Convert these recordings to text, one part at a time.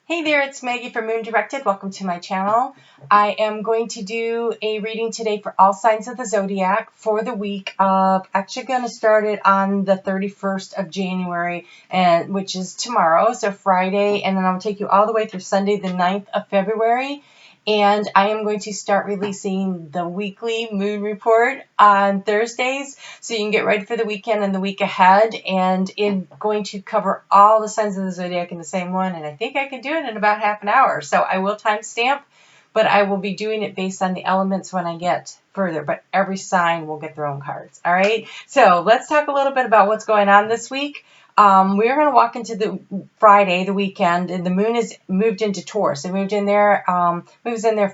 Hey there, it's Maggie from Moon Directed. Welcome to my channel. I am going to do a reading today for all signs of the zodiac for the week of, actually going to start it on the 31st of January, which is tomorrow, so Friday, and then I'll take you all the way through Sunday, the 9th of February. And I am going to start releasing the weekly moon report on Thursdays, so you can get ready for the weekend and the week ahead. And I'm going to cover all the signs of the zodiac in the same one, and I think I can do it in about half an hour. So I will timestamp, but I will be doing it based on the elements when I get further. But every sign will get their own cards. All right. So let's talk a little bit about what's going on this week. We're going to walk into the Friday, the weekend, and the moon is moved into Taurus. It moves in there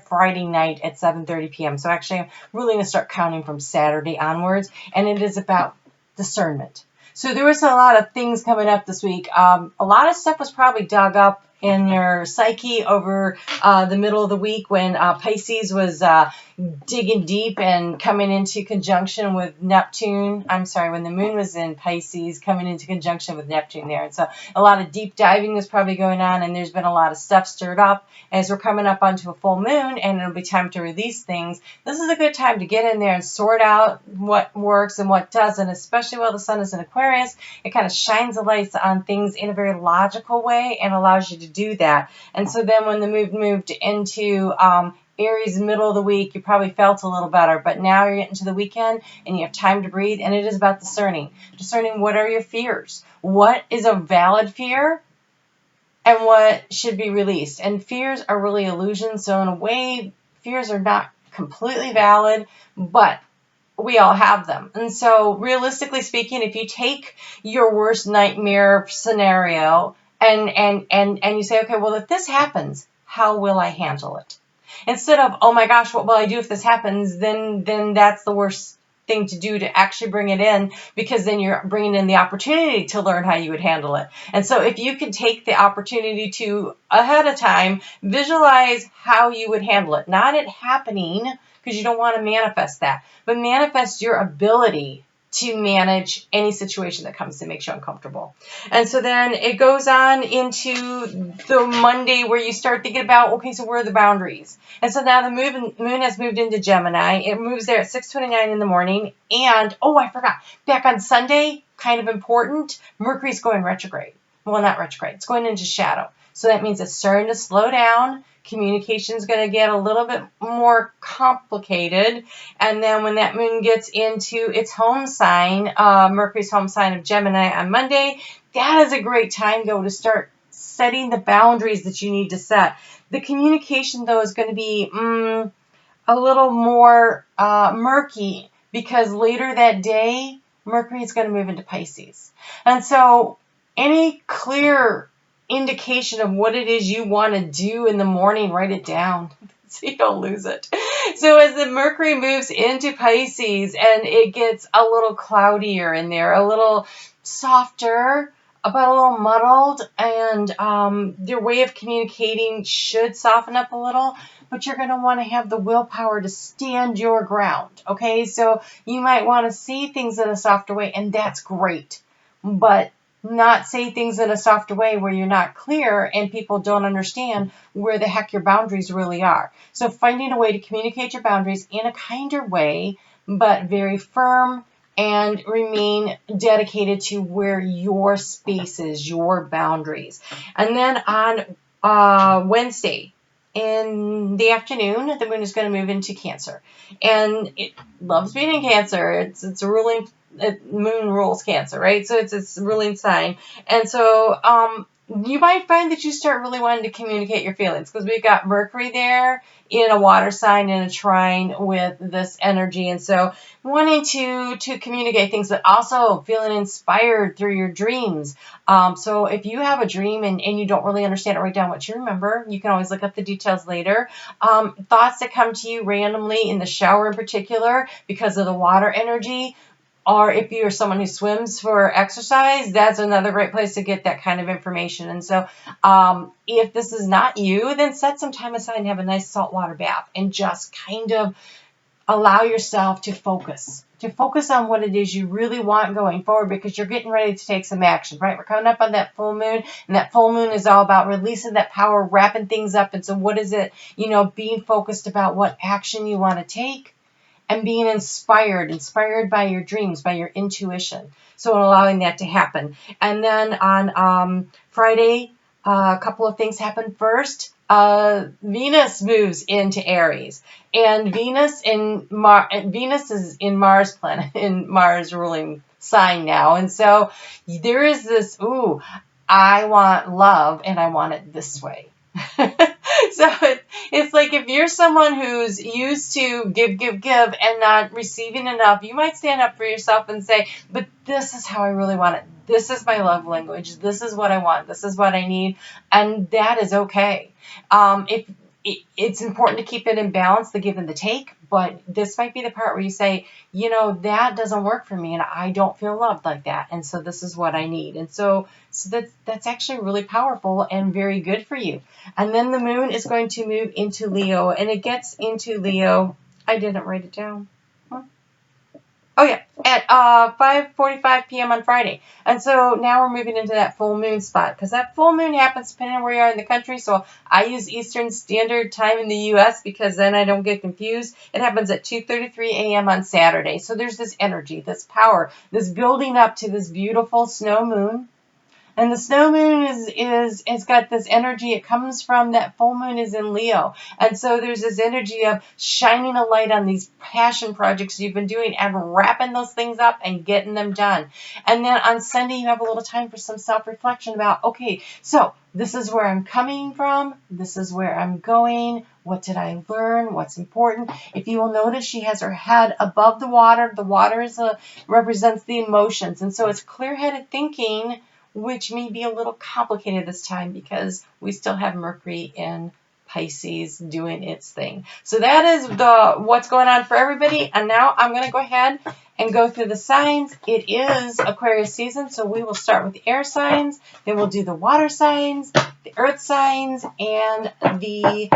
Friday night at 7:30 p.m. So actually, I'm really going to start counting from Saturday onwards, and it is about discernment. So there was a lot of things coming up this week. A lot of stuff was probably dug up in your psyche over the middle of the week when Pisces was digging deep and coming into conjunction with Neptune. I'm sorry, when the moon was in Pisces, coming into conjunction with Neptune there. And so a lot of deep diving was probably going on, and there's been a lot of stuff stirred up. As we're coming up onto a full moon and it'll be time to release things, this is a good time to get in there and sort out what works and what doesn't, especially while the sun is in Aquarius. It kind of shines the lights on things in a very logical way and allows you to do that. And so then when the moon moved into Aries middle of the week, you probably felt a little better, but now you're getting to the weekend and you have time to breathe, and it is about discerning what are your fears, what is a valid fear, and what should be released. And fears are really illusions, so in a way, fears are not completely valid, but we all have them. And so realistically speaking, if you take your worst nightmare scenario and you say, okay, well, if this happens, how will I handle it? Instead of, oh my gosh, what will I do if this happens? Then that's the worst thing to do, to actually bring it in, because then you're bringing in the opportunity to learn how you would handle it. And so if you can take the opportunity to, ahead of time, visualize how you would handle it, not it happening, because you don't want to manifest that, but manifest your ability to manage any situation that comes that makes you uncomfortable. And so then it goes on into the Monday where you start thinking about, okay, so where are the boundaries? And so now the moon has moved into Gemini. It moves there at 6:29 in the morning. And, oh, I forgot, back on Sunday, kind of important, Mercury's going retrograde. Well, not retrograde. It's going into shadow. So that means it's starting to slow down. Communication is going to get a little bit more complicated. And then when that moon gets into its home sign, Mercury's home sign of Gemini on Monday, that is a great time, though, to start setting the boundaries that you need to set. The communication, though, is going to be a little more murky, because later that day, Mercury is going to move into Pisces. And so any clear indication of what it is you want to do in the morning, write it down so you don't lose it. So as the Mercury moves into Pisces and it gets a little cloudier in there, a little softer, but a little muddled, and your way of communicating should soften up a little, but you're going to want to have the willpower to stand your ground. Okay, so you might want to see things in a softer way, and that's great, but not say things in a softer way where you're not clear and people don't understand where the heck your boundaries really are. So finding a way to communicate your boundaries in a kinder way, but very firm, and remain dedicated to where your space is, your boundaries. And then on Wednesday in the afternoon, the moon is going to move into Cancer. And it loves being in Cancer. It's a ruling, moon rules Cancer, right? So it's a ruling sign. And so you might find that you start really wanting to communicate your feelings, because we've got Mercury there in a water sign in a trine with this energy. And so wanting to communicate things, but also feeling inspired through your dreams. So if you have a dream and you don't really understand it, write down what you remember. You can always look up the details later. Thoughts that come to you randomly in the shower in particular because of the water energy. Or if you're someone who swims for exercise, that's another great place to get that kind of information. And so if this is not you, then set some time aside and have a nice saltwater bath and just kind of allow yourself to focus to focus on what it is you really want going forward, because you're getting ready to take some action, right? We're coming up on that full moon, and that full moon is all about releasing that power, wrapping things up. And so what is it, being focused about what action you want to take, and being inspired by your dreams, by your intuition. So allowing that to happen. And then on Friday, a couple of things happen. First, Venus moves into Aries, and Venus is in Mars planet, in Mars ruling sign now. And so there is this, I want love, and I want it this way. So it's like, if you're someone who's used to give and not receiving enough, you might stand up for yourself and say, but this is how I really want it. This is my love language. This is what I want. This is what I need. And that is okay. It's important to keep it in balance, the give and the take, but this might be the part where you say, that doesn't work for me, and I don't feel loved like that, and so this is what I need. And so that's actually really powerful and very good for you. And then the moon is going to move into Leo, and it gets into Leo. I didn't write it down. Oh, yeah, at 5:45 p.m. on Friday. And so now we're moving into that full moon spot, because that full moon happens depending on where you are in the country. So I use Eastern Standard Time in the U.S. because then I don't get confused. It happens at 2:33 a.m. on Saturday. So there's this energy, this power, this building up to this beautiful snow moon. And the snow moon it's got this energy. It comes from that full moon is in Leo. And so there's this energy of shining a light on these passion projects you've been doing and wrapping those things up and getting them done. And then on Sunday, you have a little time for some self-reflection about, okay, so this is where I'm coming from. This is where I'm going. What did I learn? What's important? If you will notice, she has her head above the water. The water represents the emotions. And so it's clear-headed thinking, which may be a little complicated this time because we still have Mercury in Pisces doing its thing. So that is what's going on for everybody. And now I'm going to go ahead and go through the signs. It is Aquarius season, so we will start with the air signs. Then we'll do the water signs, the earth signs, and the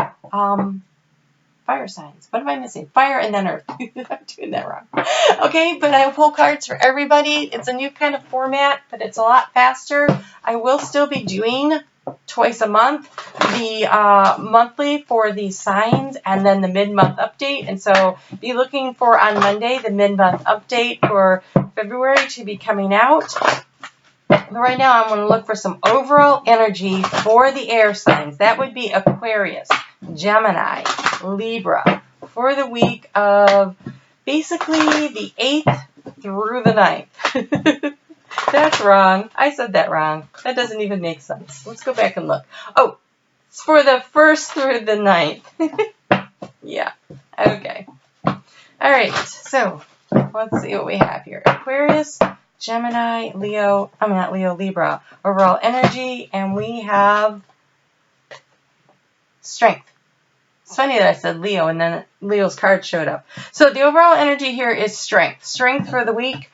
fire signs. What am I missing? Fire and then earth. I'm doing that wrong. Okay, but I will pull cards for everybody. It's a new kind of format, but it's a lot faster. I will still be doing twice a month, the monthly for the signs and then the mid-month update. And so be looking for on Monday the mid-month update for February to be coming out. But right now I'm going to look for some overall energy for the air signs. That would be Aquarius, Gemini, Libra, for the week of basically the 8th through the 9th. That's wrong. I said that wrong. That doesn't even make sense. Let's go back and look. Oh, it's for the 1st through the 9th. Yeah. Okay. All right. So let's see what we have here. Aquarius, Gemini, Libra. Overall energy. And we have strength. It's funny that I said Leo and then Leo's card showed up. So the overall energy here is strength. Strength for the week.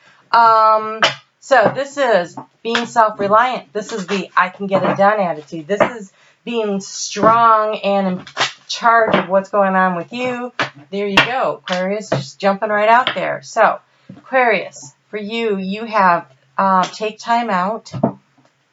So this is being self-reliant. This is the I can get it done attitude. This is being strong and in charge of what's going on with you. There you go. Aquarius, just jumping right out there. So Aquarius, for you, you have take time out.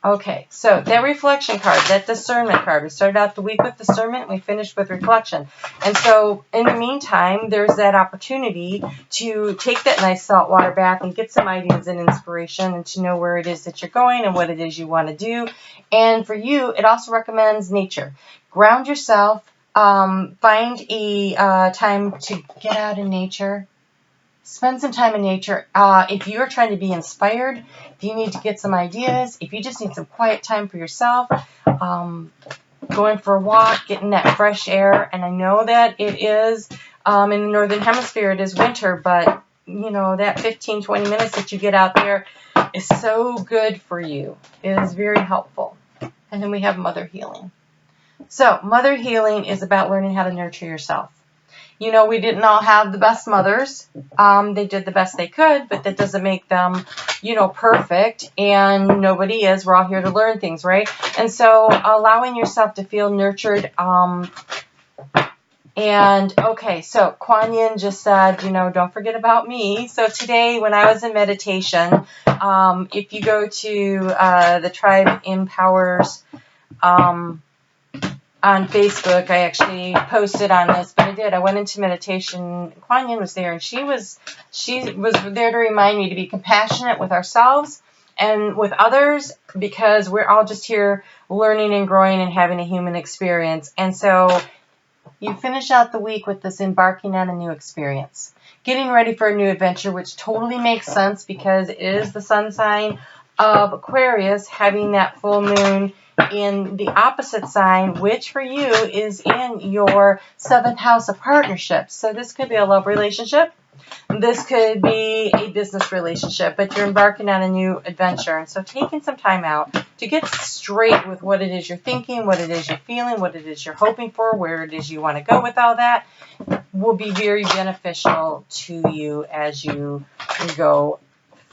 Okay, so that reflection card, that discernment card, we started out the week with discernment, and we finished with reflection. And so in the meantime, there's that opportunity to take that nice saltwater bath and get some ideas and inspiration and to know where it is that you're going and what it is you want to do. And for you, it also recommends nature. Ground yourself, find a time to get out in nature. Spend some time in nature. If you're trying to be inspired, if you need to get some ideas, if you just need some quiet time for yourself, going for a walk, getting that fresh air. And I know that it is, in the Northern Hemisphere, it is winter, but, you know, that 15, 20 minutes that you get out there is so good for you. It is very helpful. And then we have mother healing. So mother healing is about learning how to nurture yourself. You know, we didn't all have the best mothers. They did the best they could, but that doesn't make them, you know, perfect. And nobody is. We're all here to learn things, right? And so allowing yourself to feel nurtured And, okay, so Kuan Yin just said, you know, don't forget about me. So today when I was in meditation, if you go to the Tribe Empowers on Facebook, I actually posted on this, but I did. I went into meditation. Kuan Yin was there, and she was there to remind me to be compassionate with ourselves and with others, because we're all just here learning and growing and having a human experience. And so you finish out the week with this embarking on a new experience, getting ready for a new adventure, which totally makes sense because it is the sun sign of Aquarius, having that full moon in the opposite sign, which for you is in your 7th house of partnerships. So this could be a love relationship. This could be a business relationship, but you're embarking on a new adventure. And so taking some time out to get straight with what it is you're thinking, what it is you're feeling, what it is you're hoping for, where it is you want to go with all that will be very beneficial to you as you go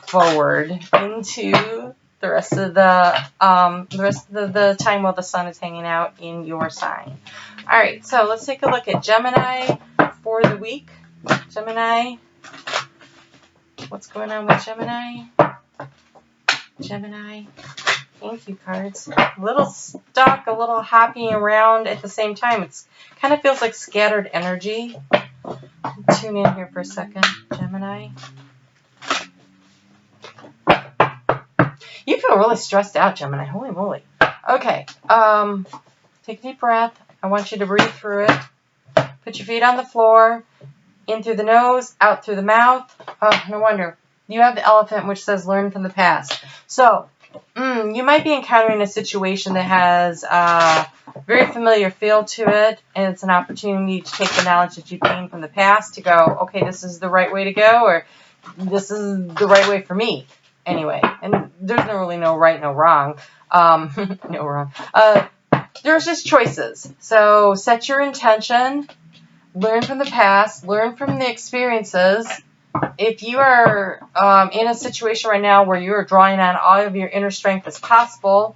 forward into the rest of the time while the sun is hanging out in your sign. All right, so let's take a look at Gemini for the week. Gemini. What's going on with Gemini? Gemini. Thank you, cards. A little stuck, a little hopping around at the same time. It kind of feels like scattered energy. Tune in here for a second, Gemini. You feel really stressed out, Gemini. Holy moly. Okay. Take a deep breath. I want you to breathe through it. Put your feet on the floor. In through the nose, out through the mouth. Oh, no wonder. You have the elephant, which says learn from the past. So, you might be encountering a situation that has a very familiar feel to it, and it's an opportunity to take the knowledge that you've gained from the past to go, okay, this is the right way to go, or this is the right way for me, anyway. And there's really no right, no wrong. No wrong. There's just choices. So, set your intention. Learn from the past, learn from the experiences. If you are in a situation right now where you are drawing on all of your inner strength as possible,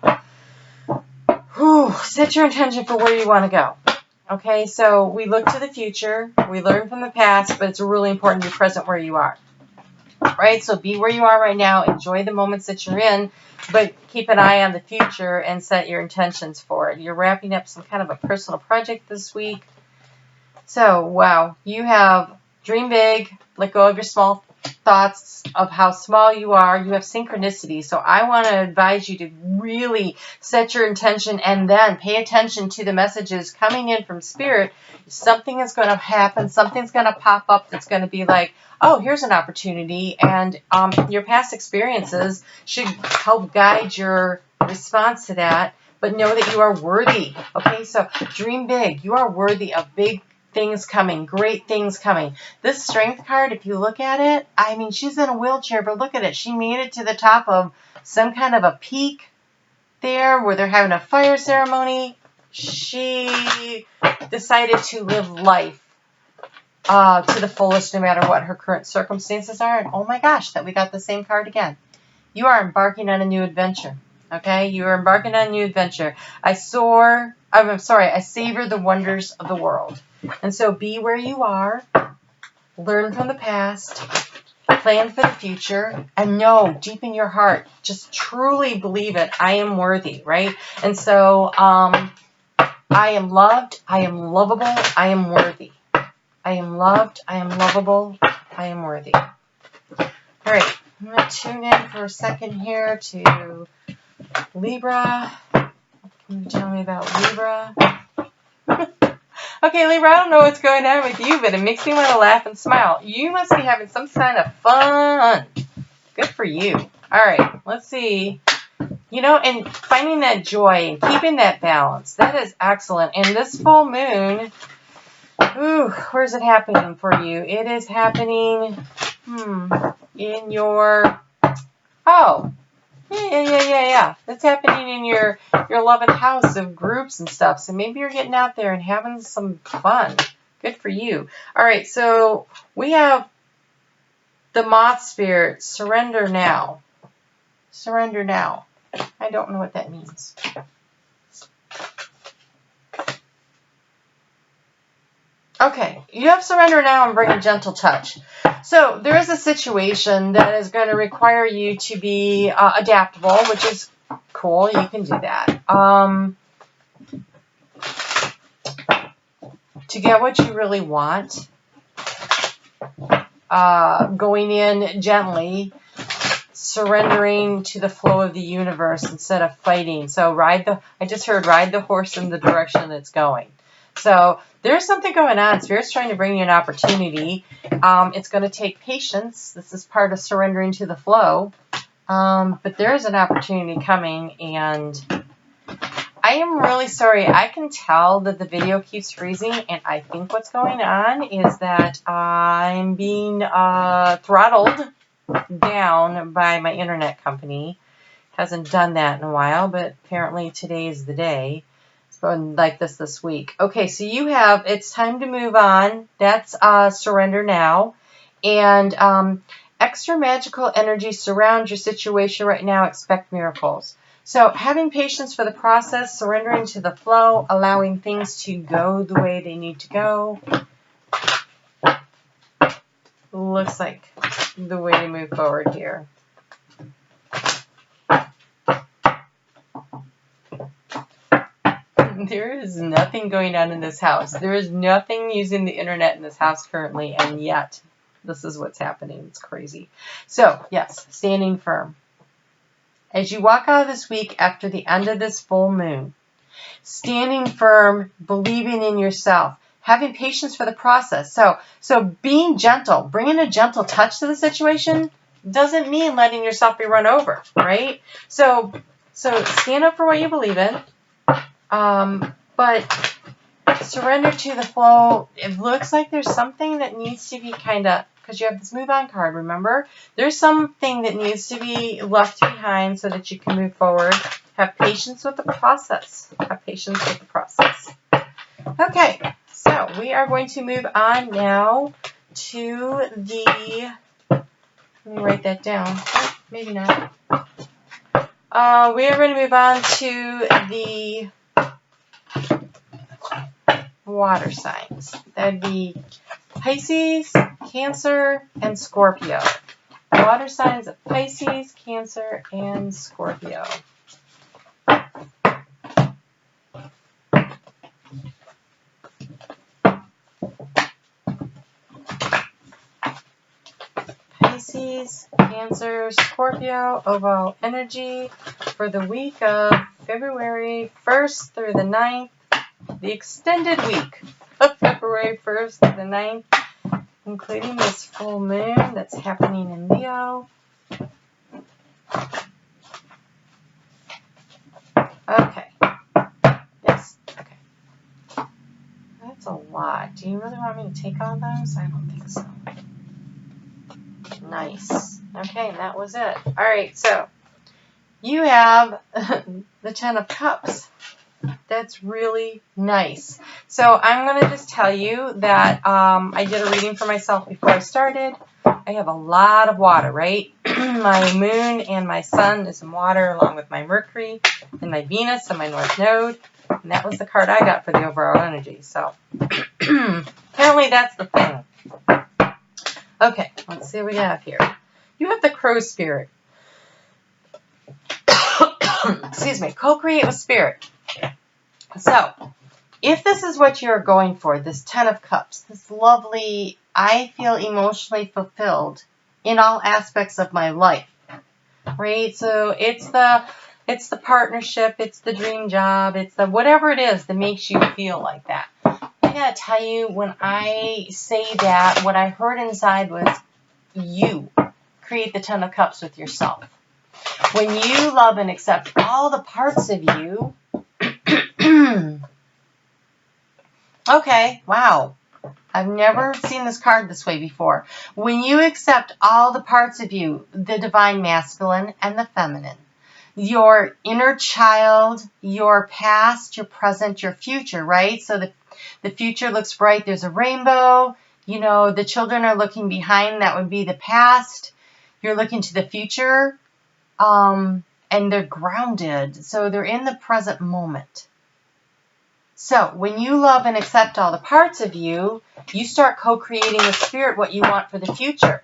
set your intention for where you want to go. Okay, so we look to the future, we learn from the past, but it's really important to be present where you are. Right, so be where you are right now, enjoy the moments that you're in, but keep an eye on the future and set your intentions for it. You're wrapping up some kind of a personal project this week. So, wow, you have dream big, let go of your small thoughts of how small you are. You have synchronicity. So I want to advise you to really set your intention and then pay attention to the messages coming in from Spirit. Something is going to happen. Something's going to pop up that's going to be like, oh, here's an opportunity. And your past experiences should help guide your response to that. But know that you are worthy. Okay, so dream big. You are worthy of big things coming, great things coming. This strength card, if you look at it, I mean, she's in a wheelchair, but look at it. She made it to the top of some kind of a peak there where they're having a fire ceremony. She decided to live life to the fullest no matter what her current circumstances are. And oh my gosh, that we got the same card again. You are embarking on a new adventure. Okay? You are embarking on a new adventure. I savor the wonders of the world. And so be where you are, learn from the past, plan for the future, and know deep in your heart, just truly believe it, I am worthy, right? And so I am loved, I am lovable, I am worthy. I am loved, I am lovable, I am worthy. All right, I'm going to tune in for a second here to Libra. What can you tell me about Libra? Okay, Libra, I don't know what's going on with you, but it makes me want to laugh and smile. You must be having some kind of fun. Good for you. All right, let's see. You know, and finding that joy and keeping that balance, that is excellent. And this full moon, where's it happening for you? It is happening in your, Yeah. That's happening in your 11th house of groups and stuff. So maybe you're getting out there and having some fun. Good for you. All right, so we have the moth spirit, surrender now. Surrender now. I don't know what that means. Okay, you have surrender now and bring a gentle touch. So there is a situation that is going to require you to be adaptable, which is cool. You can do that. To get what you really want, going in gently, surrendering to the flow of the universe instead of fighting. So I just heard ride the horse in the direction it's going. So there's something going on. Spirit's trying to bring you an opportunity. It's going to take patience. This is part of surrendering to the flow. But there's an opportunity coming, and I am really sorry. I can tell that the video keeps freezing, and I think what's going on is that I'm being throttled down by my internet company. Hasn't done that in a while, but apparently today is the day. It's going like this week. Okay, so you have, it's time to move on. That's surrender now. And extra magical energy surrounds your situation right now. Expect miracles. So having patience for the process, surrendering to the flow, allowing things to go the way they need to go. Looks like the way to move forward here. There is nothing going on in this house. There is nothing using the internet in this house currently, and yet this is what's happening. It's crazy. So, yes, standing firm. As you walk out of this week after the end of this full moon, standing firm, believing in yourself, having patience for the process. So being gentle, bringing a gentle touch to the situation doesn't mean letting yourself be run over, right? So stand up for what you believe in, but surrender to the flow. It looks like there's something that needs to be kind of, because you have this move on card, remember? There's something that needs to be left behind so that you can move forward. Have patience with the process. Have patience with the process. Okay, so we are going to move on now to the, let me write that down. Oh, maybe not. We are going to move on to the water signs. That would be Pisces, Cancer, and Scorpio. Water signs of Pisces, Cancer, and Scorpio. Pisces, Cancer, Scorpio, overall energy for the week of February 1st through the 9th, the extended week of February 1st through the 9th, including this full moon that's happening in Leo. Okay. Yes. Okay. That's a lot. Do you really want me to take all those? I don't think so. Nice. Okay, and that was it. All right, so you have the Ten of Cups. That's really nice. So I'm going to just tell you that I did a reading for myself before I started. I have a lot of water, right? My moon and my sun is in water, along with my Mercury and my Venus and my North Node. And that was the card I got for the overall energy. So apparently that's the thing. Okay, let's see what we have here. You have the Crow Spirit. Excuse me. Co-create with Spirit. So, if this is what you're going for, this Ten of Cups, this lovely, I feel emotionally fulfilled in all aspects of my life, right? So it's the partnership, it's the dream job, it's the whatever it is that makes you feel like that. I gotta tell you, when I say that, what I heard inside was you create the Ten of Cups with yourself. When you love and accept all the parts of you. Okay, wow. I've never seen this card this way before. When you accept all the parts of you, the divine masculine and the feminine, your inner child, your past, your present, your future, right? So the future looks bright. There's a rainbow. You know, the children are looking behind. That would be the past. You're looking to the future. And they're grounded. So they're in the present moment. So when you love and accept all the parts of you, you start co-creating with Spirit what you want for the future.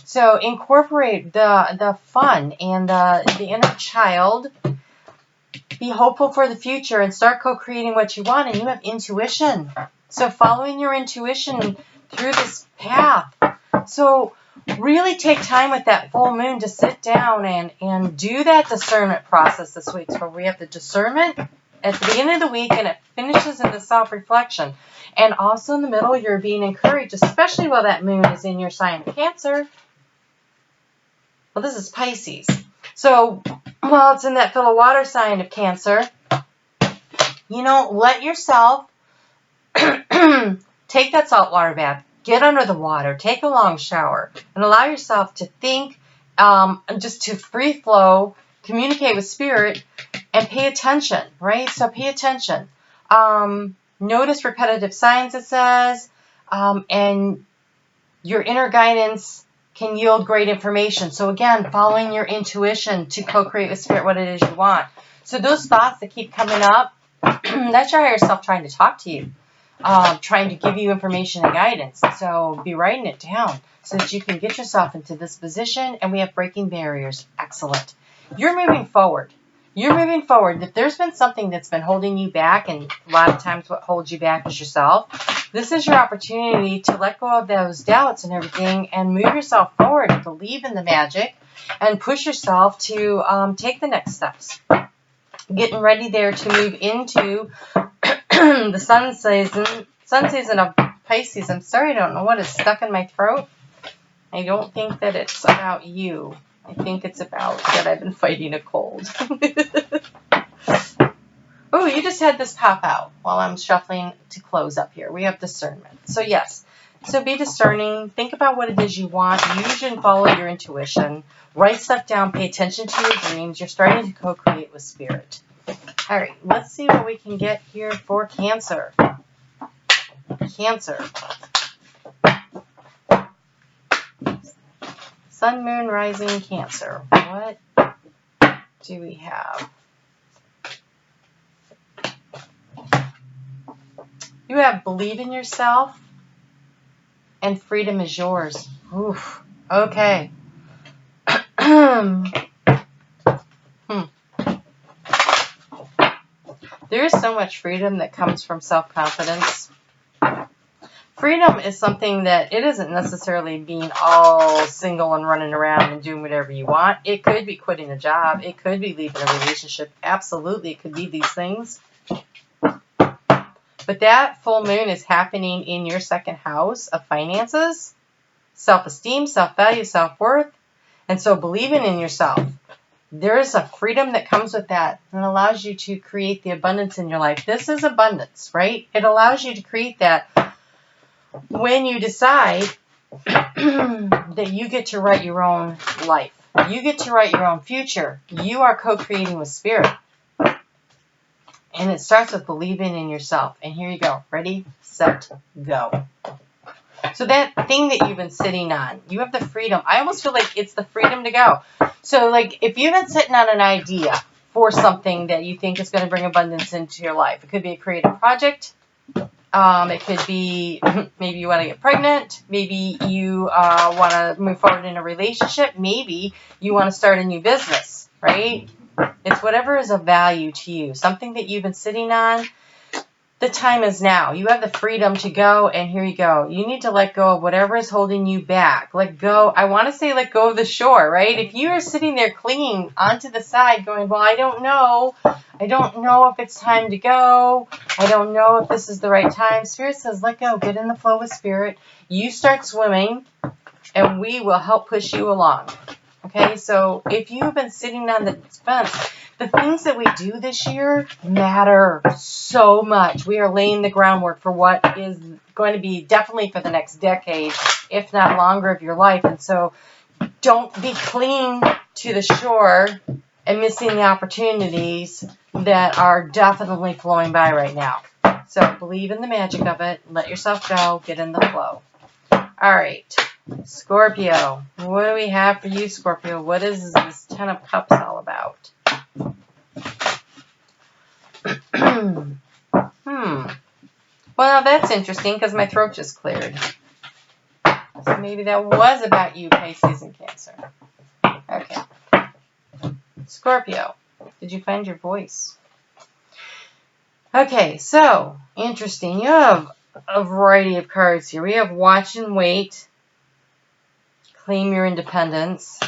So incorporate the fun and the inner child. Be hopeful for the future and start co-creating what you want. And you have intuition. So following your intuition through this path. So really take time with that full moon to sit down and do that discernment process this week. So we have the discernment at the beginning of the week and it finishes in the self-reflection. And also in the middle, you're being encouraged, especially while that moon is in your sign of Cancer. Well, this is Pisces. So while it's in that fill of water sign of Cancer, you know, let yourself take that saltwater bath. Get under the water, take a long shower, and allow yourself to think, just to free flow, communicate with Spirit, and pay attention, right? So pay attention. Notice repetitive signs, it says, and your inner guidance can yield great information. So again, following your intuition to co-create with Spirit what it is you want. So those thoughts that keep coming up, that's your higher self trying to talk to you. Trying to give you information and guidance. So be writing it down so that you can get yourself into this position. And we have breaking barriers. Excellent. You're moving forward. You're moving forward. If there's been something that's been holding you back, and a lot of times what holds you back is yourself, this is your opportunity to let go of those doubts and everything and move yourself forward and believe in the magic and push yourself to take the next steps. Getting ready there to move into the sun season of Pisces. I'm sorry, I don't know what is stuck in my throat. I don't think that it's about you. I think it's about that I've been fighting a cold. Oh, you just had this pop out while I'm shuffling to close up here. We have discernment. So yes, so be discerning. Think about what it is you want. Use and follow your intuition. Write stuff down. Pay attention to your dreams. You're starting to co-create with Spirit. All right, let's see what we can get here for Cancer. Cancer. Sun, Moon, Rising, Cancer. What do we have? You have believe in yourself and freedom is yours. Oof. Okay. There is so much freedom that comes from self-confidence. Freedom is something that it isn't necessarily being all single and running around and doing whatever you want. It could be quitting a job. It could be leaving a relationship. Absolutely, it could be these things. But that full moon is happening in your second house of finances, self-esteem, self-value, self-worth. And so believing in yourself. There is a freedom that comes with that and allows you to create the abundance in your life. This is abundance, right? It allows you to create that when you decide that you get to write your own life. You get to write your own future. You are co-creating with Spirit. And it starts with believing in yourself. And here you go. Ready, set, go. So that thing that you've been sitting on, you have the freedom. I almost feel like it's the freedom to go. So like if you've been sitting on an idea for something that you think is going to bring abundance into your life, it could be a creative project. It could be maybe you want to get pregnant. Maybe you want to move forward in a relationship. Maybe you want to start a new business, right? It's whatever is of value to you. Something that you've been sitting on. The time is now. You have the freedom to go, and here you go. You need to let go of whatever is holding you back. Let go. I want to say let go of the shore, right? If you are sitting there clinging onto the side going, well, I don't know. I don't know if it's time to go. I don't know if this is the right time. Spirit says let go. Get in the flow with Spirit. You start swimming, and we will help push you along. Okay, so if you've been sitting on the fence, the things that we do this year matter so much. We are laying the groundwork for what is going to be definitely for the next decade, if not longer, of your life. And so don't be clinging to the shore and missing the opportunities that are definitely flowing by right now. So believe in the magic of it. Let yourself go. Get in the flow. All right. Scorpio. What do we have for you, Scorpio? What is this Ten of Cups all about? Well, that's interesting because my throat just cleared. So maybe that was about you, Pisces and Cancer. Okay. Scorpio, did you find your voice? Okay, so, interesting. You have a variety of cards here. We have Watch and Wait, Claim Your Independence,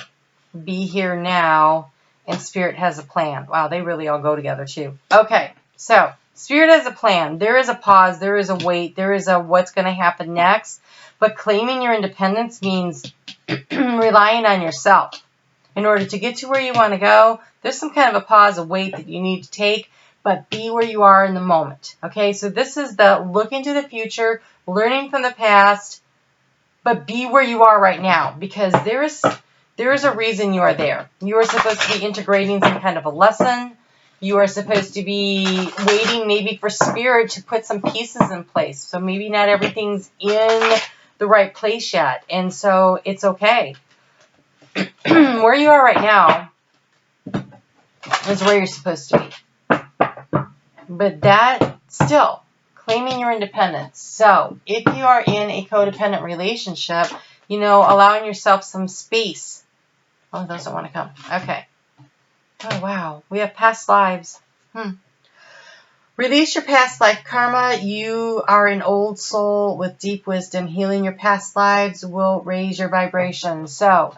Be Here Now, and Spirit Has a Plan. Wow, they really all go together too. Okay, so Spirit has a plan. There is a pause. There is a wait. There is a what's going to happen next. But claiming your independence means relying on yourself. In order to get to where you want to go, there's some kind of a pause, a wait that you need to take, but be where you are in the moment. Okay, so this is the look into the future, learning from the past, but be where you are right now, because there is a reason you are there. You are supposed to be integrating some kind of a lesson. You are supposed to be waiting maybe for Spirit to put some pieces in place. So maybe not everything's in the right place yet, and so it's okay. Where you are right now is where you're supposed to be. But that still, claiming your independence. So if you are in a codependent relationship, you know, allowing yourself some space. Oh, those don't want to come. Okay. Oh, wow. We have past lives. Release your past life karma. You are an old soul with deep wisdom. Healing your past lives will raise your vibration. So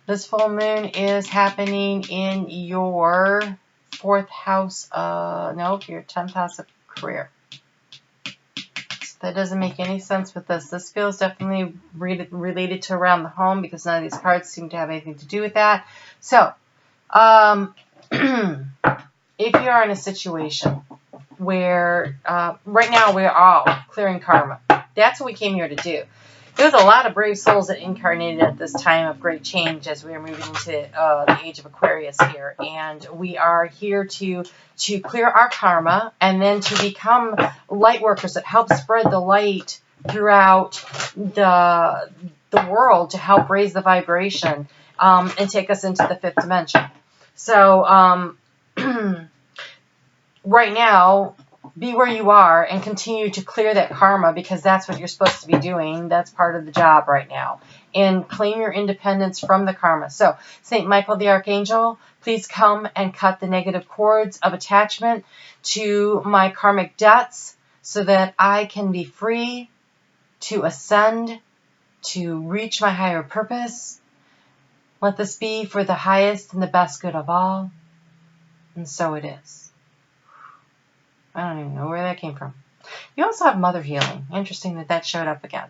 this full moon is happening in your 4th house, your 10th house of career. So that doesn't make any sense with this. This feels definitely related to around the home because none of these cards seem to have anything to do with that. So, if you are in a situation where, right now we're all clearing karma. That's what we came here to do. There's a lot of brave souls that incarnated at this time of great change as we are moving into the age of Aquarius here. And we are here to clear our karma and then to become light workers that help spread the light throughout the world to help raise the vibration and take us into the 5th dimension. So right now, be where you are and continue to clear that karma because that's what you're supposed to be doing. That's part of the job right now. And claim your independence from the karma. So, St. Michael the Archangel, please come and cut the negative cords of attachment to my karmic debts so that I can be free to ascend, to reach my higher purpose. Let this be for the highest and the best good of all. And so it is. I don't even know where that came from. You also have mother healing. Interesting that that showed up again.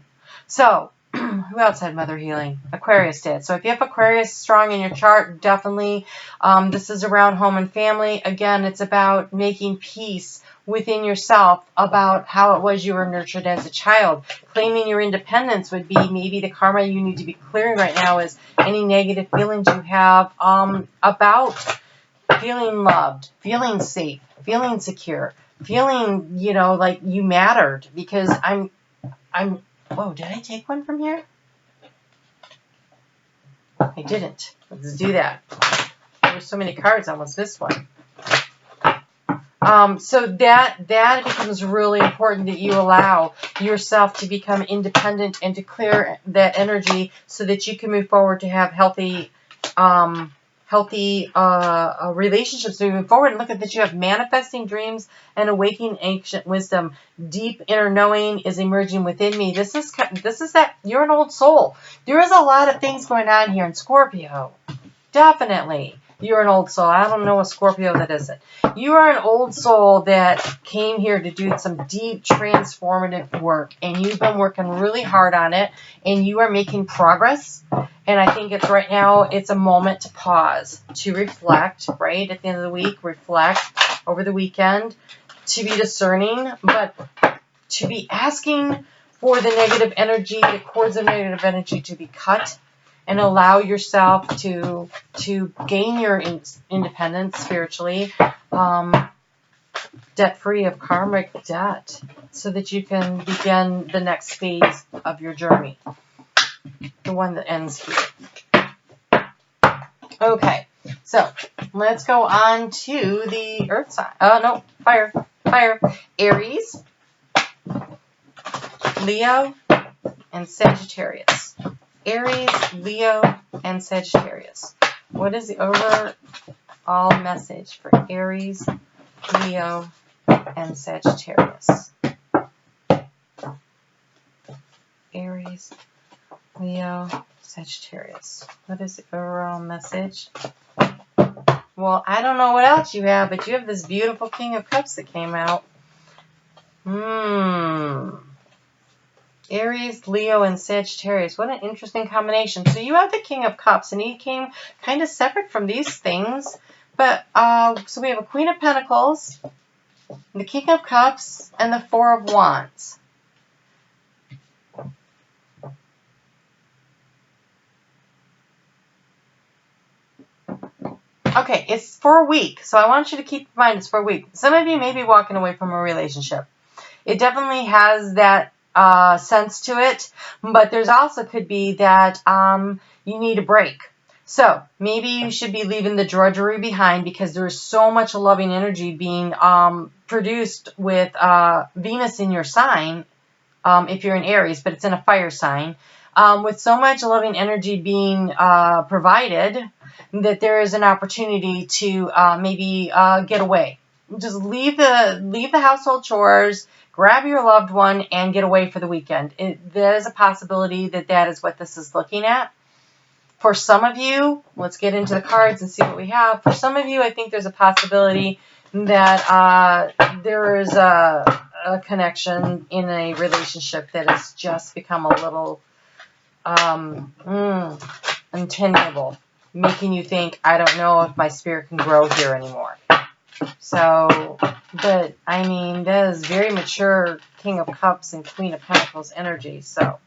So, who else had mother healing? Aquarius did. So if you have Aquarius strong in your chart, definitely this is around home and family. Again, it's about making peace within yourself about how it was you were nurtured as a child. Claiming your independence would be maybe the karma you need to be clearing right now is any negative feelings you have about feeling loved, feeling safe, feeling secure, feeling, you know, like you mattered, because whoa, did I take one from here? I didn't. Let's do that. There were so many cards, I almost missed one. So that becomes really important that you allow yourself to become independent and to clear that energy so that you can move forward to have healthy relationships moving forward. And look at that, you have manifesting dreams and awakening ancient wisdom. Deep inner knowing is emerging within me. This is that you're an old soul. There is a lot of things going on here in Scorpio. Definitely. You're an old soul. I don't know a Scorpio that isn't. You are an old soul that came here to do some deep transformative work, and you've been working really hard on it, and you are making progress. And I think it's right now, it's a moment to pause, to reflect, right? At the end of the week, reflect over the weekend, to be discerning, but to be asking for the negative energy, the cords of negative energy to be cut, and allow yourself to gain your independence spiritually, debt-free of karmic debt, so that you can begin the next phase of your journey, the one that ends here. Okay, so let's go on to the earth sign. No, fire. fire. Aries, Leo, and Sagittarius. Aries, Leo, and Sagittarius. What is the overall message for Aries, Leo, and Sagittarius? Aries, Leo, Sagittarius. What is the overall message? Well, I don't know what else you have, but you have this beautiful King of Cups that came out. Aries, Leo, and Sagittarius. What an interesting combination. So you have the King of Cups, and he came kind of separate from these things. But, so we have a Queen of Pentacles, the King of Cups, and the Four of Wands. Okay, it's for a week, so I want you to keep in mind it's for a week. Some of you may be walking away from a relationship. It definitely has that sense to it, but there's also could be that you need a break. So maybe you should be leaving the drudgery behind because there's so much loving energy being produced with Venus in your sign, if you're in Aries, but it's in a fire sign, with so much loving energy being provided that there is an opportunity to maybe get away. Just leave the household chores, grab your loved one, and get away for the weekend. There is a possibility that is what this is looking at. For some of you, let's get into the cards and see what we have. For some of you, I think there's a possibility that there is a connection in a relationship that has just become a little untenable, making you think, I don't know if my spirit can grow here anymore. So, but I mean, that is very mature King of Cups and Queen of Pentacles energy. So,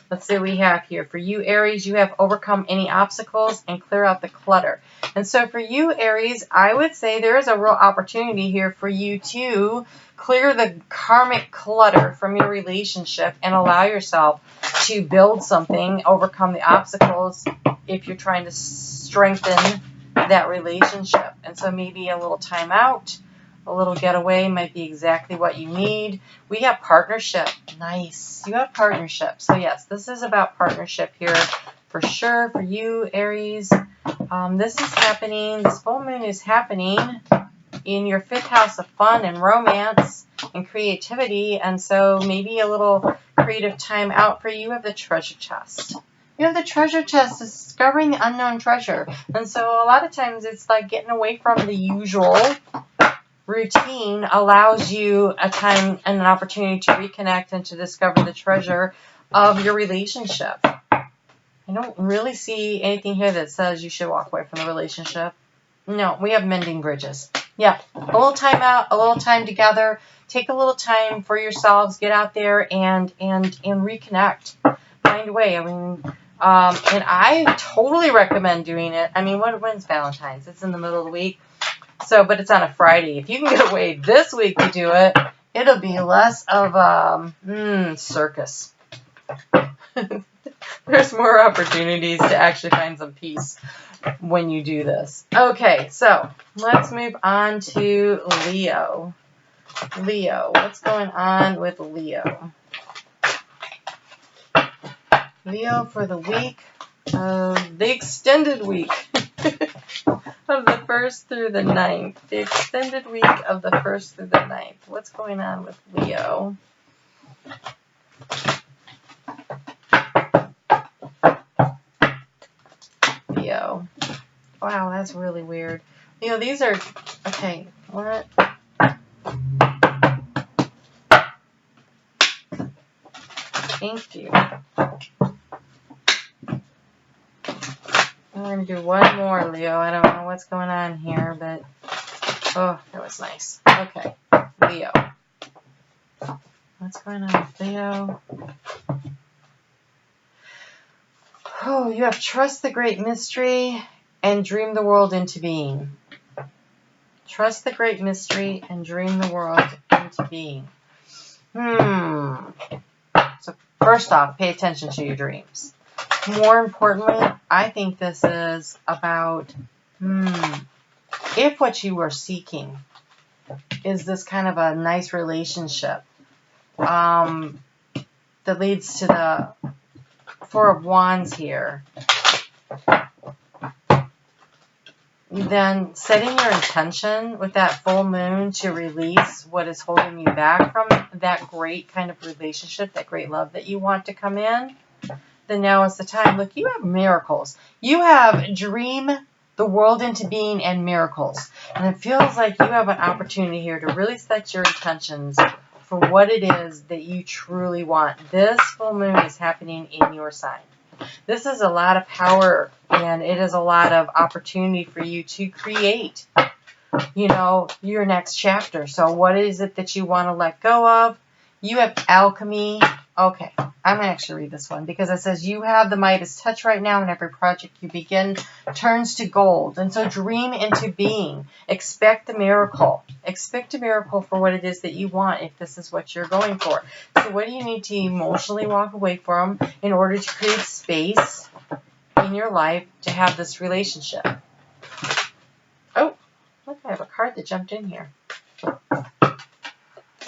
let's see what we have here. For you, Aries, you have overcome any obstacles and clear out the clutter. And so for you, Aries, I would say there is a real opportunity here for you to clear the karmic clutter from your relationship and allow yourself to build something, overcome the obstacles if you're trying to strengthen that relationship. And so maybe a little time out, a little getaway might be exactly what you need. We have partnership. Nice. You have partnership. So yes, this is about partnership here for sure for you, Aries. This is happening. This full moon is happening in your 5th house of fun and romance and creativity. And so maybe a little creative time out for you. You have the treasure chest. You have the treasure chest, discovering the unknown treasure. And so a lot of times it's like getting away from the usual routine allows you a time and an opportunity to reconnect and to discover the treasure of your relationship. I don't really see anything here that says you should walk away from the relationship. No, we have mending bridges. Yeah, a little time out, a little time together. Take a little time for yourselves. Get out there and reconnect. Find a way. I mean, and I totally recommend doing it. I mean, when's Valentine's? It's in the middle of the week. So, but it's on a Friday. If you can get away this week to do it, it'll be less of a circus. There's more opportunities to actually find some peace when you do this. Okay, so let's move on to Leo. Leo, what's going on with Leo? Leo for the week, the extended week of the 1st through the 9th. The extended week of the 1st through the 9th. What's going on with Leo? Leo. Wow, that's really weird. Leo, these are, okay, what? Thank you. I'm going to do one more, Leo. I don't know what's going on here, but, oh, that was nice. Okay, Leo. What's going on with Leo? Oh, you have trust the great mystery and dream the world into being. Trust the great mystery and dream the world into being. So first off, pay attention to your dreams. More importantly, I think this is about if what you are seeking is this kind of a nice relationship that leads to the Four of Wands here. Then setting your intention with that full moon to release what is holding you back from that great kind of relationship, that great love that you want to come in, then now is the time. Look, you have miracles. You have dream the world into being and miracles. And it feels like you have an opportunity here to really set your intentions for what it is that you truly want. This full moon is happening in your sign. This is a lot of power, and it is a lot of opportunity for you to create, you know, your next chapter. So what is it that you want to let go of? You have alchemy. Okay, I'm going to actually read this one because it says you have the Midas touch right now, and every project you begin turns to gold. And so dream into being. Expect a miracle. Expect a miracle for what it is that you want if this is what you're going for. So what do you need to emotionally walk away from in order to create space in your life to have this relationship? Oh, look, I have a card that jumped in here.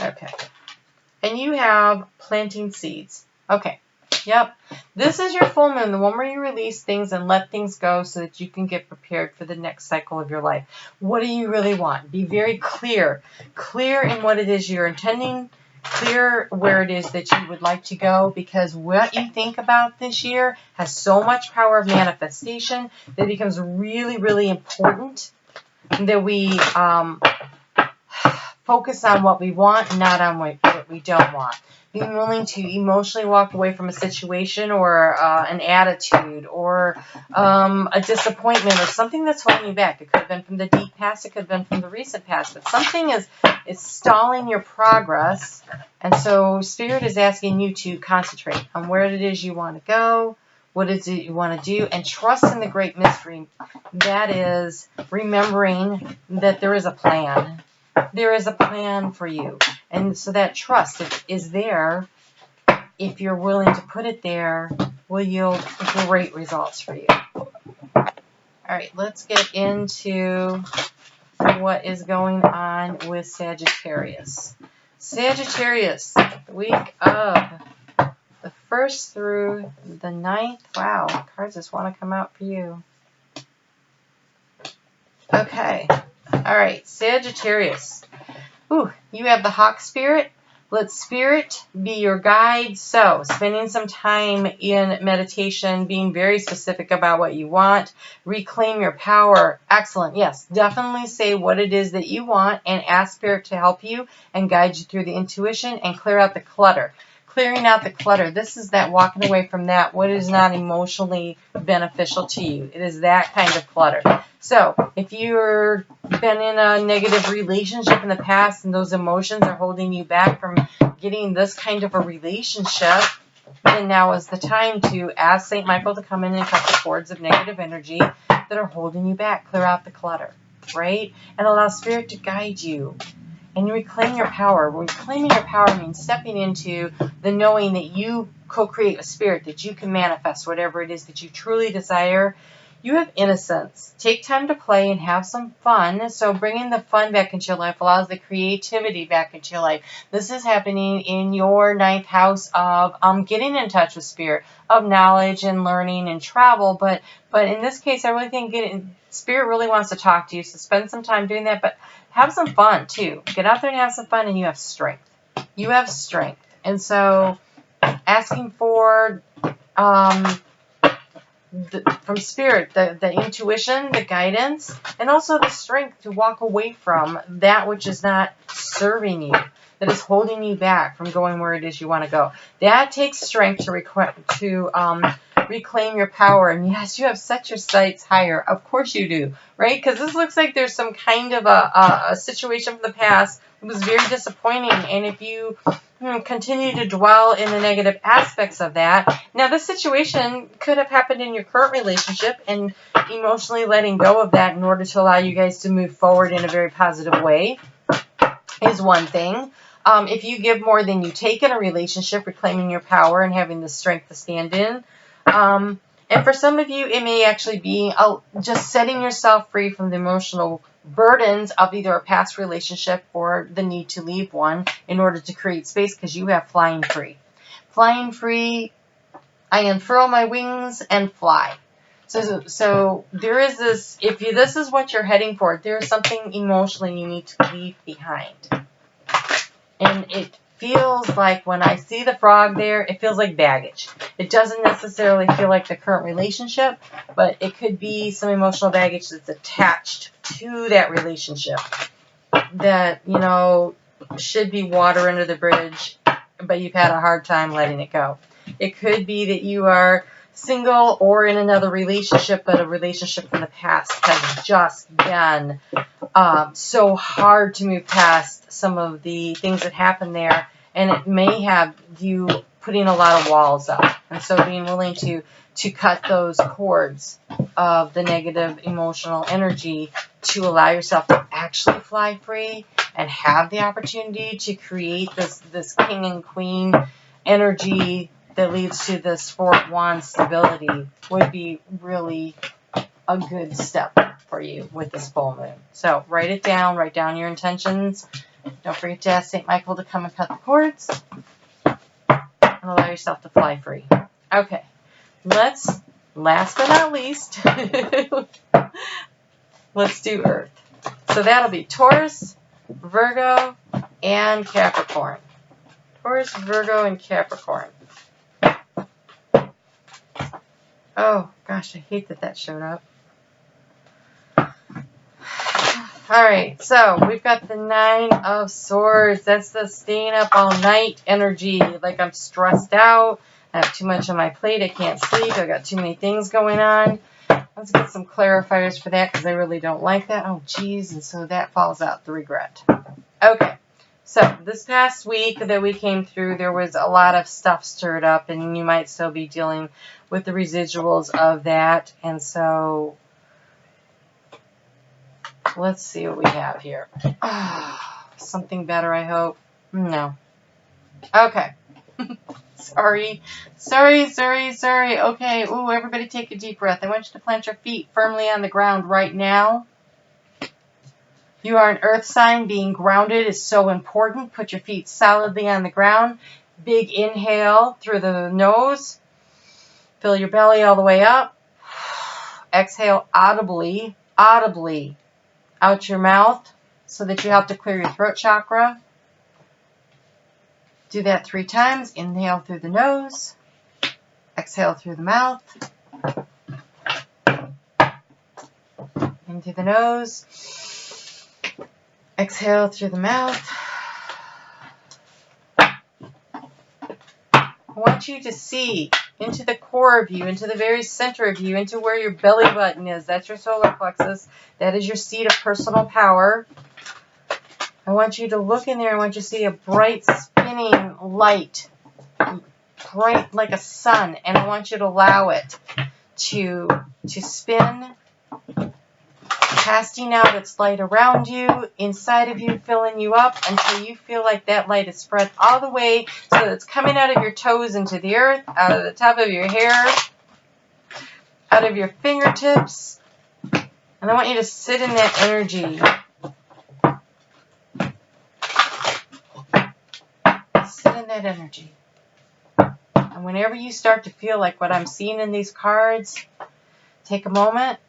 Okay. And you have planting seeds. Okay. Yep. This is your full moon, the one where you release things and let things go so that you can get prepared for the next cycle of your life. What do you really want? Be very clear. Clear in what it is you're intending. Clear where it is that you would like to go, because what you think about this year has so much power of manifestation that it becomes really, really important that we focus on what we want, not on what we don't want. Being willing to emotionally walk away from a situation or an attitude or a disappointment or something that's holding you back. It could have been from the deep past. It could have been from the recent past. But something is stalling your progress. And so Spirit is asking you to concentrate on where it is you want to go, what is it you want to do, and trust in the great mystery. That is remembering that there is a plan. There is a plan for you. And so that trust is there, if you're willing to put it there, will yield great results for you. All right, let's get into what is going on with Sagittarius. Sagittarius, the week of the 1st through the 9th. Wow, cards just want to come out for you. Okay. All right, Sagittarius. Ooh, you have the Hawk Spirit. Let Spirit be your guide. So, spending some time in meditation, being very specific about what you want. Reclaim your power. Excellent. Yes, definitely say what it is that you want and ask Spirit to help you and guide you through the intuition and clear out the clutter. Clearing out the clutter. This is that walking away from that, what is not emotionally beneficial to you. It is that kind of clutter. So, if you've been in a negative relationship in the past and those emotions are holding you back from getting this kind of a relationship, then now is the time to ask St. Michael to come in and cut the cords of negative energy that are holding you back. Clear out the clutter, right? And allow Spirit to guide you. And you reclaim your power. Reclaiming your power means stepping into the knowing that you co-create with Spirit, that you can manifest whatever it is that you truly desire. You have innocence. Take time to play and have some fun. So bringing the fun back into your life allows the creativity back into your life. This is happening in your 9th house of getting in touch with Spirit, of knowledge and learning and travel. But in this case, I really think Spirit really wants to talk to you. So spend some time doing that. But have some fun, too. Get out there and have some fun, and you have strength. You have strength. And so asking for from Spirit, the intuition, the guidance, and also the strength to walk away from that which is not serving you, that is holding you back from going where it is you want to go. That takes strength to reclaim your power. And yes, you have set your sights higher. Of course you do, right? Because this looks like there's some kind of a situation from the past that was very disappointing. And if you continue to dwell in the negative aspects of that, now this situation could have happened in your current relationship, and emotionally letting go of that in order to allow you guys to move forward in a very positive way is one thing. If you give more than you take in a relationship, reclaiming your power and having the strength to stand in. And for some of you, it may actually be just setting yourself free from the emotional burdens of either a past relationship or the need to leave one in order to create space, because you have flying free. Flying free, I unfurl my wings and fly. So there is this, this is what you're heading for, there's something emotionally you need to leave behind. And it feels like, when I see the frog there, it feels like baggage. It doesn't necessarily feel like the current relationship, but it could be some emotional baggage that's attached to that relationship that, you know, should be water under the bridge, but you've had a hard time letting it go. It could be that you are single or in another relationship, but a relationship from the past has just been so hard to move past some of the things that happened there, and it may have you putting a lot of walls up, and so being willing to cut those cords of the negative emotional energy to allow yourself to actually fly free and have the opportunity to create this king and queen energy that leads to this Four of Wands stability would be really a good step for you with this full moon. So write it down, write down your intentions. Don't forget to ask St. Michael to come and cut the cords and allow yourself to fly free. Okay, last but not least, let's do Earth. So that'll be Taurus, Virgo, and Capricorn. Taurus, Virgo, and Capricorn. Oh, gosh, I hate that showed up. All right, so we've got the Nine of Swords. That's the staying up all night energy. Like, I'm stressed out. I have too much on my plate. I can't sleep. I got too many things going on. Let's get some clarifiers for that, because I really don't like that. Oh, geez, and so that falls out, the regret. Okay, so this past week that we came through, there was a lot of stuff stirred up, and you might still be dealing with the residuals of that. And so let's see what we have here. Something better, I hope. No. Okay. Sorry. Okay. Ooh, everybody take a deep breath. I want you to plant your feet firmly on the ground right now. You are an earth sign. Being grounded is so important. Put your feet solidly on the ground. Big inhale through the nose. Fill your belly all the way up. Exhale audibly out your mouth so that you help to clear your throat chakra. Do that 3 times. Inhale through the nose. Exhale through the mouth. In through the nose. Exhale through the mouth. I want you to see into the core of you, into the very center of you, into where your belly button is. That's your solar plexus. That is your seat of personal power. I want you to look in there. I want you to see a bright spinning light, bright like a sun, and I want you to allow it to spin, casting out its light around you, inside of you, filling you up until you feel like that light is spread all the way so that it's coming out of your toes into the earth, out of the top of your hair, out of your fingertips. And I want you to sit in that energy. Sit in that energy. And whenever you start to feel like what I'm seeing in these cards, take a moment.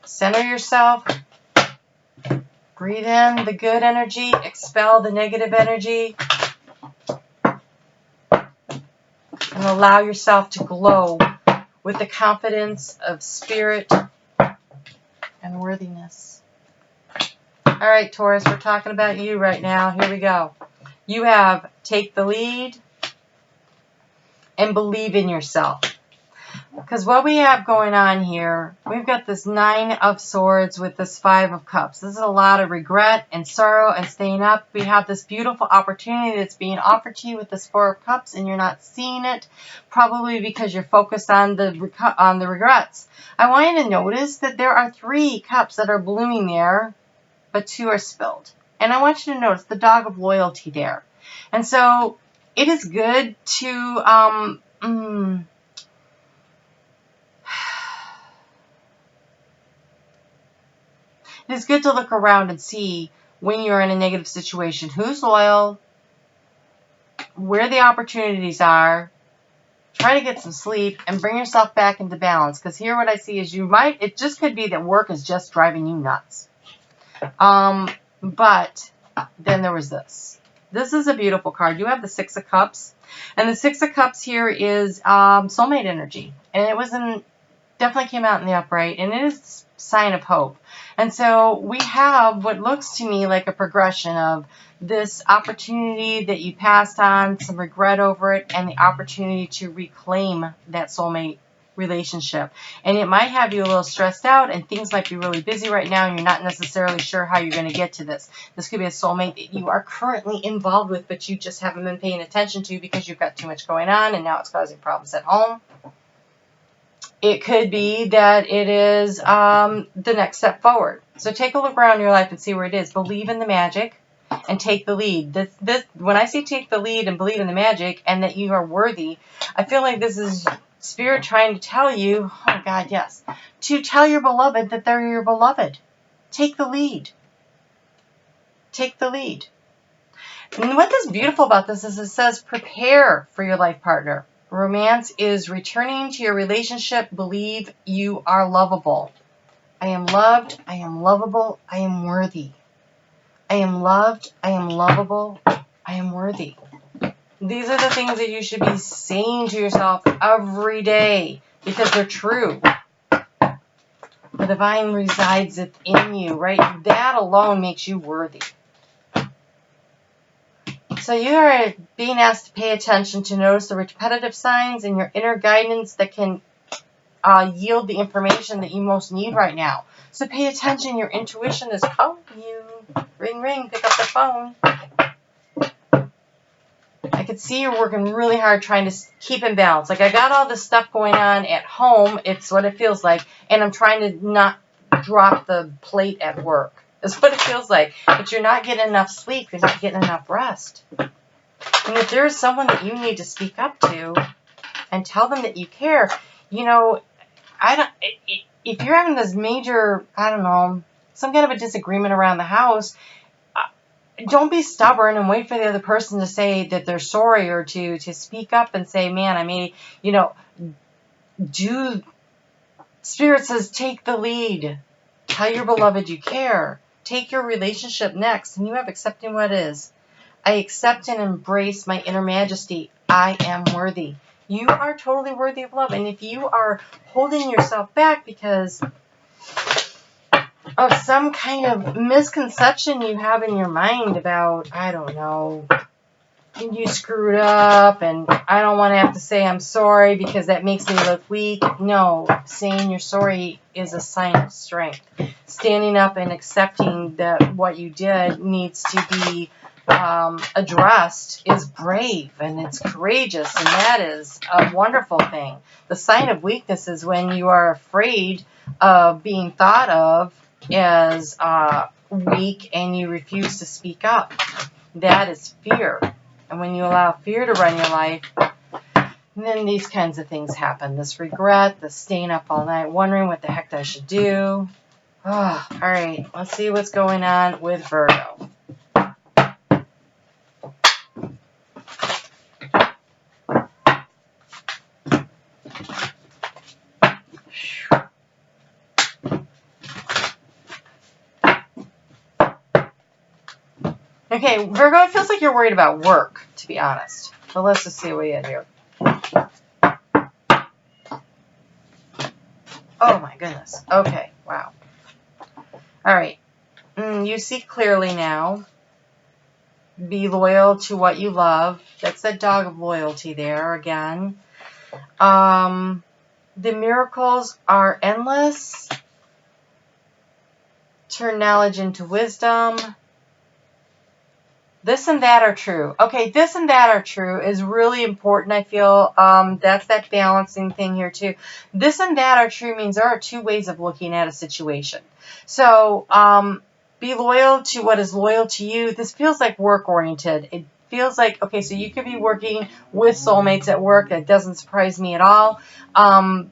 Center yourself, breathe in the good energy, expel the negative energy, and allow yourself to glow with the confidence of spirit and worthiness. All right, Taurus, we're talking about you right now. Here we go. You have take the lead and believe in yourself. Because what we have going on here, we've got this 9 of Swords with this 5 of Cups. This is a lot of regret and sorrow and staying up. We have this beautiful opportunity that's being offered to you with this 4 of Cups, and you're not seeing it, probably because you're focused on the regrets. I want you to notice that there are 3 cups that are blooming there, but 2 are spilled. And I want you to notice the dog of loyalty there. And so it is good to it is good to look around and see when you're in a negative situation, who's loyal, where the opportunities are. Try to get some sleep and bring yourself back into balance. Because here what I see is it just could be that work is just driving you nuts. But then there was this. This is a beautiful card. You have the Six of Cups. And the Six of Cups here is soulmate energy. And it was definitely came out in the upright. And it is a sign of hope. And so we have what looks to me like a progression of this opportunity that you passed on, some regret over it, and the opportunity to reclaim that soulmate relationship. And it might have you a little stressed out, and things might be really busy right now, and you're not necessarily sure how you're going to get to this. This could be a soulmate that you are currently involved with, but you just haven't been paying attention to because you've got too much going on, and now it's causing problems at home. It could be that it is the next step forward. So take a look around your life and see where it is. Believe in the magic and take the lead. When I say take the lead and believe in the magic and that you are worthy, I feel like this is Spirit trying to tell you, oh God, yes, to tell your beloved that they're your beloved. Take the lead. Take the lead. And what is beautiful about this is it says prepare for your life partner. Romance is returning to your relationship. Believe you are lovable. I am loved. I am lovable. I am worthy. I am loved. I am lovable. I am worthy. These are the things that you should be saying to yourself every day because they're true. The divine resides within you, right? That alone makes you worthy. So you are being asked to pay attention to notice the repetitive signs in your inner guidance that can yield the information that you most need right now. So pay attention. Your intuition is calling you. Ring, ring. Pick up the phone. I could see you're working really hard trying to keep in balance. Like I got all this stuff going on at home. It's what it feels like. And I'm trying to not drop the plate at work. That's what it feels like. But you're not getting enough sleep. You're not getting enough rest. And if there's someone that you need to speak up to and tell them that you care, you know, if you're having this major, I don't know, some kind of a disagreement around the house, don't be stubborn and wait for the other person to say that they're sorry or to speak up and say, man, I may, you know, Spirit says take the lead. Tell your beloved you care. Take your relationship next, and you have accepting what is. I accept and embrace my inner majesty. I am worthy. You are totally worthy of love. And if you are holding yourself back because of some kind of misconception you have in your mind about, I don't know, you screwed up and I don't want to have to say I'm sorry because that makes me look weak. No, saying you're sorry is a sign of strength. Standing up and accepting that what you did needs to be addressed is brave and it's courageous, and that is a wonderful thing. The sign of weakness is when you are afraid of being thought of as weak and you refuse to speak up. That is fear. And when you allow fear to run your life, then these kinds of things happen. This regret, the staying up all night, wondering what the heck I should do. Oh, all right, let's see what's going on with Virgo. Okay, Virgo, it feels like you're worried about work, to be honest. But let's just see what we have here. Oh, my goodness. Okay, wow. All right. You see clearly now. Be loyal to what you love. That's that dog of loyalty there again. The miracles are endless. Turn knowledge into wisdom. This and that are true. Okay, this and that are true is really important, I feel. That's that balancing thing here, too. This and that are true means there are two ways of looking at a situation. So, be loyal to what is loyal to you. This feels like work-oriented. It feels like, okay, so you could be working with soulmates at work. That doesn't surprise me at all. And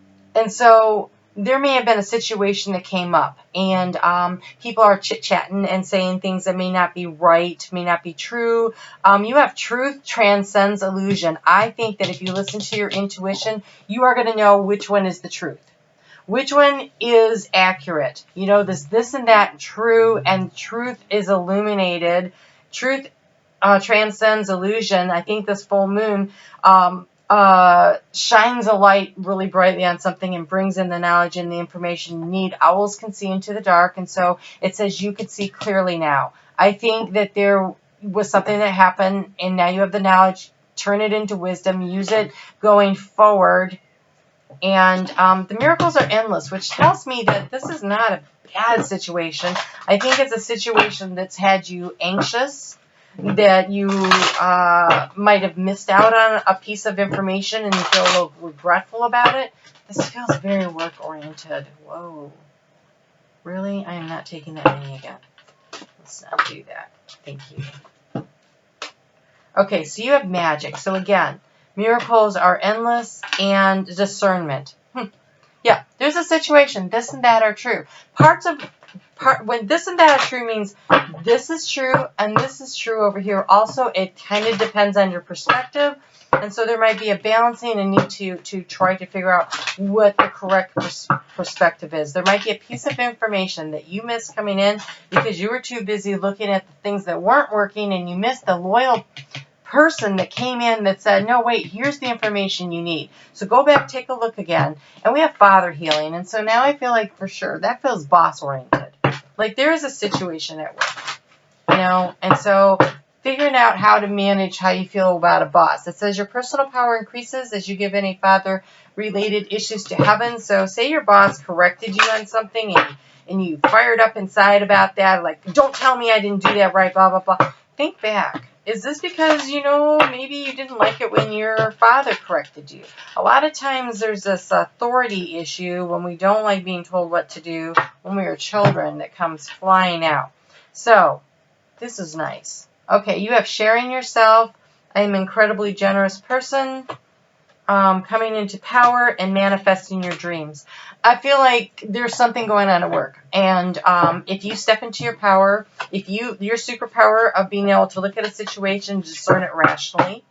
so there may have been a situation that came up, and people are chit-chatting and saying things that may not be right, may not be true. You have truth transcends illusion. I think that if you listen to your intuition, you are going to know which one is the truth. Which one is accurate? You know, this and that true, and truth is illuminated. Truth transcends illusion. I think this full moon shines a light really brightly on something and brings in the knowledge and the information you need. Owls can see into the dark, and so it says you could see clearly now. I think that there was something that happened, and now you have the knowledge. Turn it into wisdom. Use it going forward. And the miracles are endless, which tells me that this is not a bad situation. I think it's a situation that's had you anxious, that you might have missed out on a piece of information and you feel a little regretful about it. This feels very work-oriented. Whoa. Really? I am not taking that many again. Let's not do that. Thank you. Okay, so you have magic. So again, miracles are endless, and discernment. Yeah, there's a situation. This and that are true. When this and that are true means this is true and this is true over here. Also, it kind of depends on your perspective. And so there might be a balancing and need to try to figure out what the correct perspective is. There might be a piece of information that you missed coming in because you were too busy looking at the things that weren't working, and you missed the loyal person that came in that said, no, wait, here's the information you need. So go back, take a look again. And we have father healing. And so now I feel like for sure that feels boss oriented. Like there is a situation at work, you know, and so figuring out how to manage how you feel about a boss. It says your personal power increases as you give any father related issues to heaven. So say your boss corrected you on something and you fired up inside about that, like, don't tell me I didn't do that right, blah, blah, blah. Think back. Is this because, you know, maybe you didn't like it when your father corrected you? A lot of times there's this authority issue when we don't like being told what to do when we are children that comes flying out. So, this is nice. Okay, you have sharing yourself. I am an incredibly generous person. Coming into power and manifesting your dreams. I feel like there's something going on at work. And if you step into your power, if your superpower of being able to look at a situation, discern it rationally,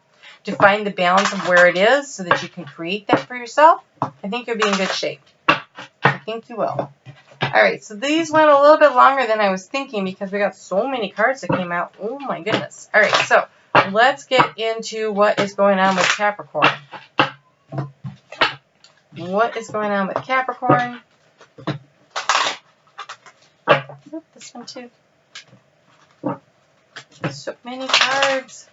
to find the balance of where it is so that you can create that for yourself, I think you'll be in good shape. I think you will. All right, so these went a little bit longer than I was thinking because we got so many cards that came out. Oh my goodness. All right, so let's get into what is going on with Capricorn. What is going on with Capricorn? Oop, this one too. So many cards.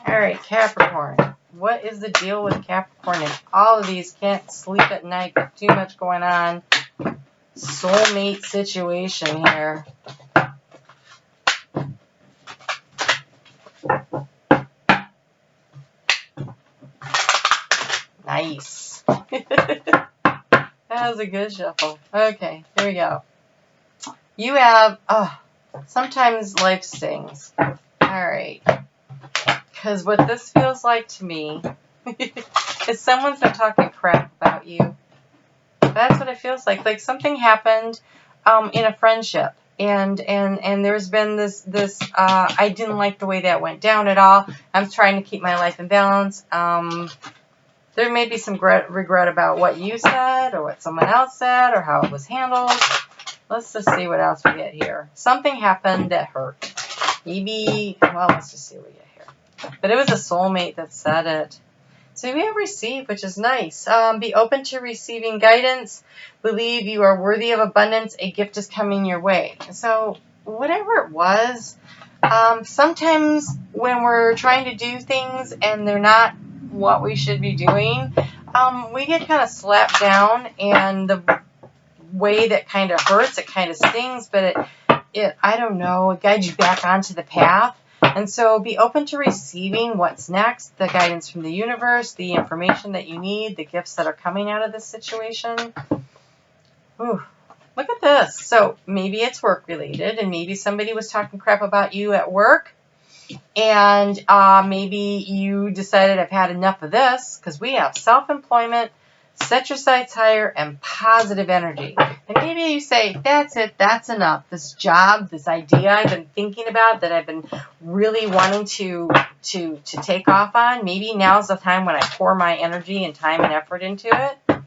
All right, Capricorn. What is the deal with Capricorn? And all of these can't sleep at night. Got too much going on. Soulmate situation here. Nice. That was a good shuffle. Okay, here we go. You have, sometimes life stings. All right. Because what this feels like to me is someone's been talking crap about you. That's what it feels like. Like something happened in a friendship. And there's been this I didn't like the way that went down at all. I'm trying to keep my life in balance. There may be some regret about what you said or what someone else said or how it was handled. Let's just see what else we get here. Something happened that hurt. Maybe, well, let's just see what we get here. But it was a soulmate that said it. So we have receive, which is nice. Be open to receiving guidance. Believe you are worthy of abundance. A gift is coming your way. So whatever it was, sometimes when we're trying to do things and they're not what we should be doing, we get kind of slapped down, and the way that kind of hurts, it kind of stings, but it I don't know, it guides you back onto the path. And so be open to receiving what's next, the guidance from the universe, the information that you need, the gifts that are coming out of this situation. Ooh, look at this. So maybe it's work related, and maybe somebody was talking crap about you at work. And maybe you decided I've had enough of this, because we have self-employment, set your sights higher, and positive energy. And maybe you say, that's it, that's enough. This job, this idea I've been thinking about, that I've been really wanting to take off on, maybe now's the time when I pour my energy and time and effort into it.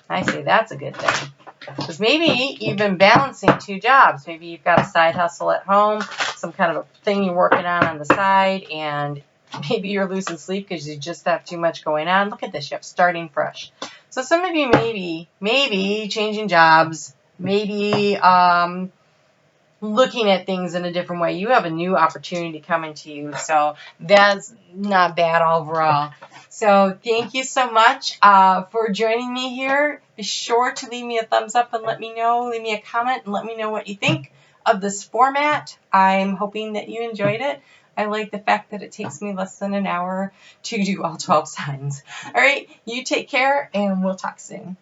I say that's a good thing. Because maybe you've been balancing 2 jobs. Maybe you've got a side hustle at home, some kind of a thing you're working on the side, and maybe you're losing sleep because you just have too much going on. Look at this, you have starting fresh. So some of you maybe changing jobs, maybe looking at things in a different way. You have a new opportunity coming to you, so that's not bad overall. So thank you so much for joining me here. Be sure to leave me a thumbs up and let me know. Leave me a comment and let me know what you think of this format. I'm hoping that you enjoyed it. I like the fact that it takes me less than an hour to do all 12 signs. All right, you take care, and we'll talk soon.